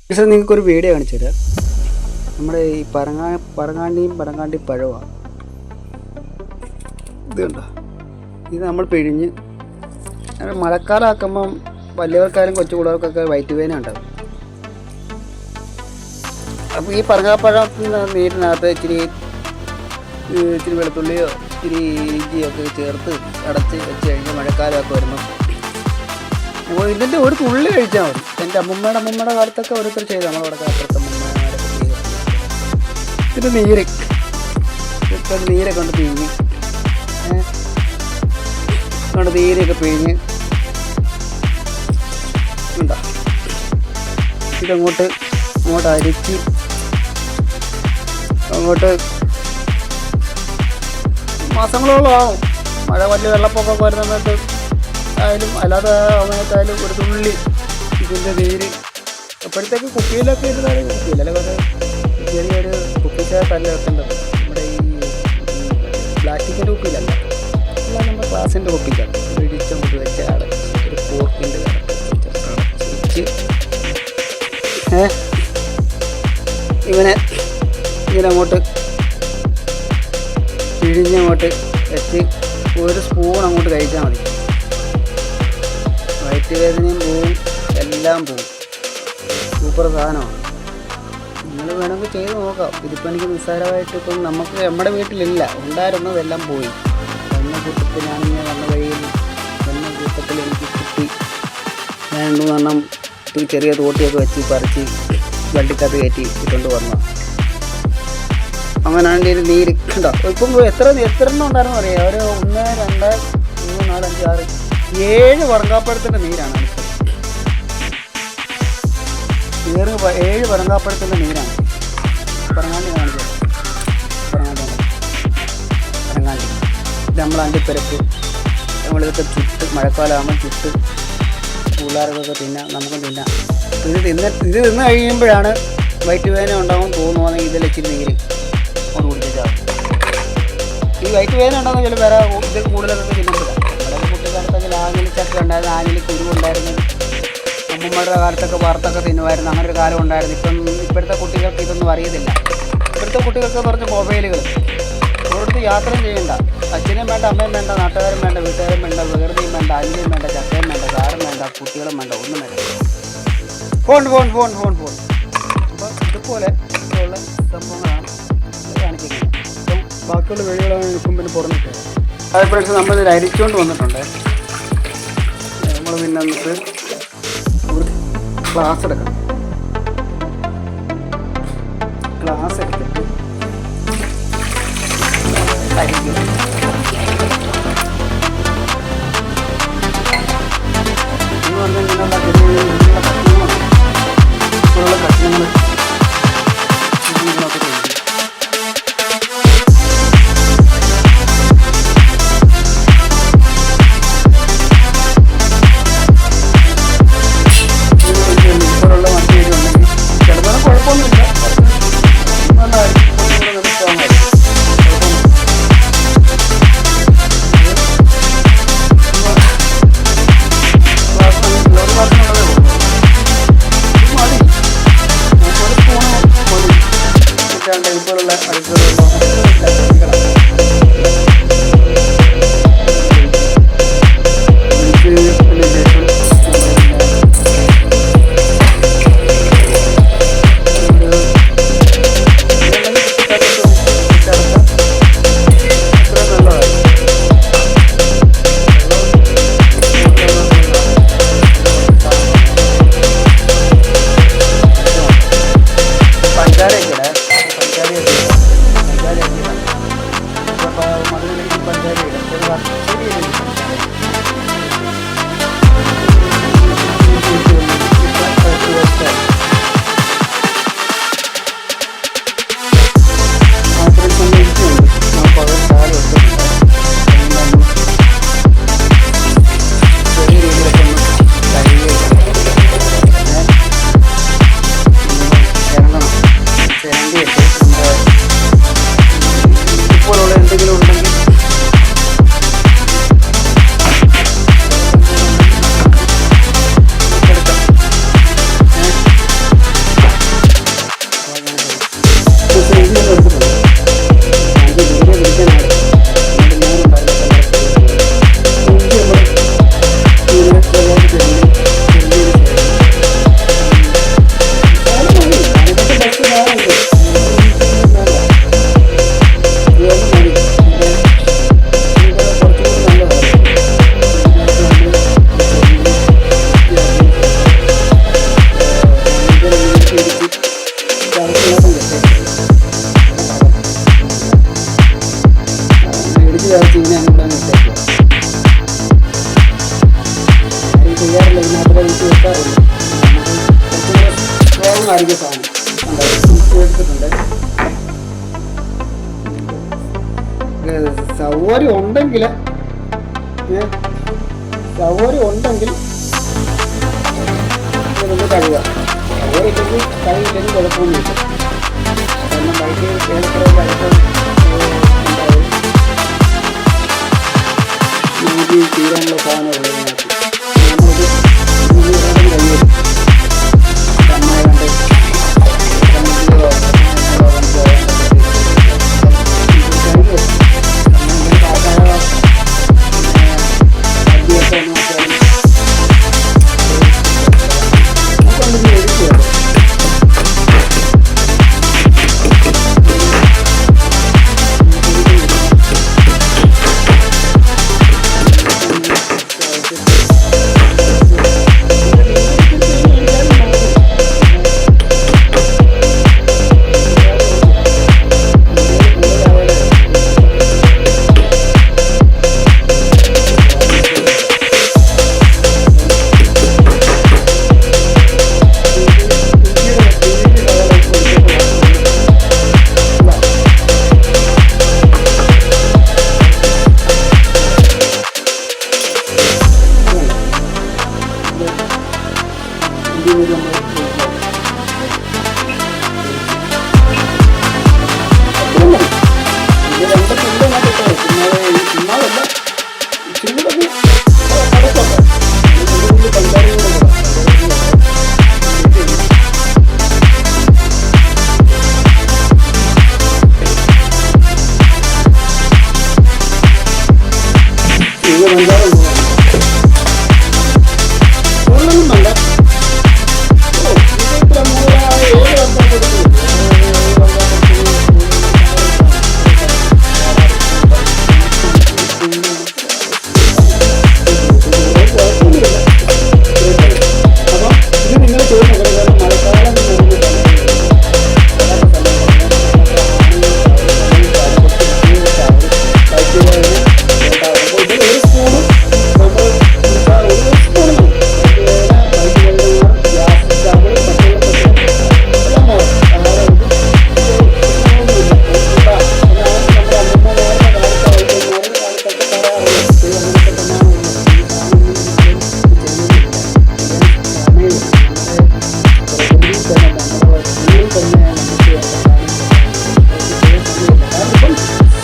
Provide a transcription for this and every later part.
പക്ഷേ നിങ്ങൾക്കൊരു വീഡിയോ കാണിച്ചു തരാം. നമ്മുടെ ഈ പറങ്ങാണ്ടി പഴമാണ്. ഇത് കണ്ടോ, ഇത് നമ്മൾ പിഴിഞ്ഞ് മഴക്കാലം ആക്കുമ്പം വലിയവർക്കാരും കൊച്ചു പിള്ളേർക്കൊക്കെ വയറ്റ് വേദന ഉണ്ടാകും. അപ്പോൾ ഈ പറങ്ങാപ്പഴത്തിൻ്റെ നീരിനകത്ത് ഇച്ചിരി വെളുത്തുള്ളിയോ ഇച്ചിരി ഇഞ്ചിയൊക്കെ ചേർത്ത് അടച്ച് വെച്ച് കഴിഞ്ഞ് മഴക്കാലമൊക്കെ വരുമ്പം അപ്പോൾ ഇതിൻ്റെ ഒരു തുള്ളി കഴിച്ചാൽ മതി. എൻ്റെ അമ്മൂമ്മയുടെ കാലത്തൊക്കെ ഓരോരുത്തർ ചെയ്ത് നമ്മളവിടെ അപ്പുറത്തെ അമ്മൂമ്മമാരൊക്കെ ചെയ്ത് ഇതിൻ്റെ നീരൊക്കെ കൊണ്ട് പിഴിഞ്ഞ് നീരൊക്കെ പിഴിഞ്ഞ് ഉണ്ടോ ഇതങ്ങോട്ട് അരിച്ച് അങ്ങോട്ട് മാസങ്ങളോളം ആവും. മഴ വലിയ വെള്ളപ്പൊക്കമൊക്കെ വരുന്ന സമയത്ത് ആയാലും അല്ലാതെ സമയത്തായാലും ഒരു തുള്ളി ഇതിൻ്റെ നീര് അപ്പോഴത്തേക്ക് കുപ്പിയിലൊക്കെ ഇരുന്നാലും കുപ്പിയിലല്ലേ ചെറിയൊരു കുപ്പിക്കകത്തല്ല വെക്കേണ്ടത്. നമ്മുടെ ഈ പ്ലാസ്റ്റിക്കിൻ്റെ കുപ്പിയിലല്ല, അല്ല നമ്മുടെ ഗ്ലാസിൻ്റെ കുപ്പിക്കകത്ത് ഇടിച്ചങ്ങോട്ട് വെച്ച ഒരു പോർക്കിൻ്റെ വെച്ച് ഇങ്ങനെ അങ്ങോട്ട് പിഴിഞ്ഞങ്ങോട്ട് വെച്ച് ഒരു സ്പൂൺ അങ്ങോട്ട് കഴിച്ചാൽ മതി. വയറ്റ് വേദനയും പോവും, എല്ലാം പോവും. സൂപ്പർ സാധനമാണ്. നിങ്ങൾ വേണമെങ്കിൽ ചെയ്ത് നോക്കാം. ഇതിപ്പോൾ എനിക്ക് നിസ്സാരമായിട്ട് ഇപ്പം നമുക്ക് നമ്മുടെ വീട്ടിലില്ല, ഉണ്ടായിരുന്നതെല്ലാം പോയി. എന്ന കൂട്ടത്തിലാണെങ്കിൽ വന്ന വഴിയിൽ എന്ന കൂട്ടത്തിൽ എനിക്ക് കിട്ടി. ഞാൻ 3 ചെറിയ തോട്ടിയൊക്കെ വെച്ച് പറിച്ച് വണ്ടിക്കകത്ത് കയറ്റി ഇട്ടുകൊണ്ട് വന്നു. അങ്ങനെയാണെങ്കിൽ ഒരു നീര് ഉണ്ടോ. ഇപ്പം എത്ര എണ്ണം ഉണ്ടായിരുന്നു അറിയാം. ഒരു 1, 2, 3, 4, 5, 6, 7 പറങ്കാപ്പഴത്തിൻ്റെ നീരാണ്. 7 പറങ്കാപ്പഴത്തിൻ്റെ നീരാണ്. പറങ്ങാണ്ടി കാണിച്ചത് പറങ്ങാണ്ടി ഇത് നമ്മൾ അണ്ടിപ്പരപ്പ് നമ്മളിതൊക്കെ ചുട്ട് മഴക്കാലമാകുമ്പോൾ ചുട്ട് പിള്ളേർക്കൊക്കെ തിന്നാം, നമുക്കും തിന്നാം. ഇത് തിന്ന് കഴിയുമ്പോഴാണ് വയറ്റ് വേദന ഉണ്ടാകും തോന്നുവാണെങ്കിൽ ഇതിൽ ഇച്ചിരി നീര് കൊണ്ട് കുടിച്ചാൽ ഈ വയറ്റ് വേദന ഉണ്ടാകുന്ന ചില വേറെ ഇത് കൂടുതലൊക്കെ തിന്നുന്നില്ല. നമ്മുടെ കുട്ടിക്കാലത്തൊക്കെ ആഞ്ഞിലി ചക്ക ഉണ്ടായിരുന്നു, ആഞ്ഞിലി കുരുവുണ്ടായിരുന്നു. അമ്മൂമ്മയുടെ കാലത്തൊക്കെ വറുത്തൊക്കെ തിന്നുമായിരുന്നു. അങ്ങനെ ഒരു കാലം ഉണ്ടായിരുന്നു. ഇപ്പോഴത്തെ കുട്ടികൾക്ക് ഇതൊന്നും അറിയത്തില്ല. ഇപ്പോഴത്തെ കുട്ടികൾക്ക് എന്ന് പറഞ്ഞ മൊബൈലുകൾ ഒരിടത്ത് യാത്രയും ചെയ്യണ്ട. അച്ഛനും വേണ്ട, അമ്മയും വേണ്ട, നാട്ടുകാരും വേണ്ട, വീട്ടുകാരും വേണ്ട, വികൃതിയും വേണ്ട, അല്ലിയും വേണ്ട, ചക്കയും വേണ്ട, കാറും വേണ്ട, കുട്ടികളും വേണ്ട, ഒന്നും വേണ്ട. ഫോൺ. അപ്പോൾ ഇതുപോലെ ഉള്ള സംഭവങ്ങളാണ് കാണിച്ചിരിക്കുന്നത്. അപ്പം ബാക്കിയുള്ള വീടുകളാണ് ഇപ്പം പിന്നെ പുറന്നിട്ട്. അതേപോലെ നമ്മളിത് അരിച്ചുകൊണ്ട് വന്നിട്ടുണ്ട്. നമ്മൾ പിന്നെ എന്നിട്ട് ഒരു ഗ്ലാസ് എടുക്കണം. ഗ്ലാസ് എടുത്തിട്ട് അരിക്കും. എന്ന് പറഞ്ഞാൽ ഇങ്ങനെയുള്ള കഷ്ണങ്ങൾ ഇതിനൊക്കെ ചെയ്യും. ഇപ്പോഴുള്ള വണ്ടി ഉണ്ടെങ്കിൽ ചിലപ്പോൾ കുഴപ്പമൊന്നുമില്ല. ഇപ്പോഴുള്ള പഞ്ചാര ആയിരിക്കും സാധനം എടുത്തിട്ടുണ്ട്. സൗകര്യം ഉണ്ടെങ്കിൽ ഇതൊന്ന് കഴുകുക. സൗകര്യം ഇല്ലെങ്കിൽ കഴുകില്ലെങ്കിൽ കുഴപ്പമൊന്നുമില്ല. കാരണം ബൈക്ക് ഏതൊക്കെ ബൈക്ക് നമുക്ക് തീരാനുള്ള സാധനമുള്ളത് നമ്മളിത് കഴിയും.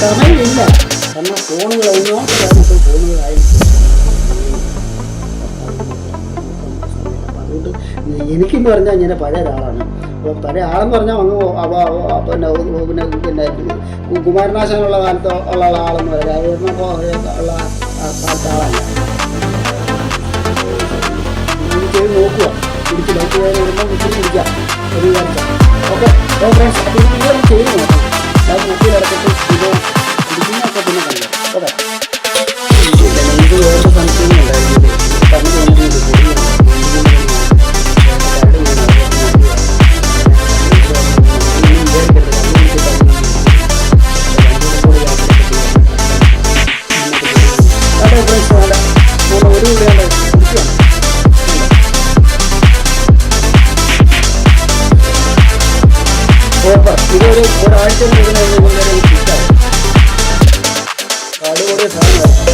സമയമില്ല. കാരണം ഫോണുകൾ ഒന്നാമത്തെ കാര്യം ഫോണുകളായിരിക്കും. അതുകൊണ്ട് എനിക്കെന്ന് പറഞ്ഞാൽ ഞാൻ പഴയ ഒരാളാണ്. അപ്പോൾ പഴയ ആളെന്ന് പറഞ്ഞാൽ പിന്നെ കുമാരനാശനുള്ള കാലത്ത് ഉള്ള ആളെന്ന് പറയാം. ഉള്ള കാലത്തെ ആളല്ല. ചെയ്ത് നോക്കുക. പിടിച്ച് ബൈക്ക് വരുമ്പോൾ പിടിക്കാം ഒരു വിചാരിക്കാം. ഓക്കെ ഫ്രണ്ട്സ്, അപ്പോൾ നിങ്ങൾ ചെയ്ത് നോക്കാം. അത് നോക്കി കിടത്തിട്ട് ഇത് പിടിക്കുന്നതൊക്കെ പിന്നെ കഴിയാം. ഓക്കെ നിങ്ങൾക്ക് വേറെ സംശയം ഉണ്ടായിരുന്നു പറഞ്ഞു തോന്നിയിട്ട് ഇതൊരു ഒരാഴ്ച കിട്ടാവും. കാട് കൂടിയ സാധനമാണ്.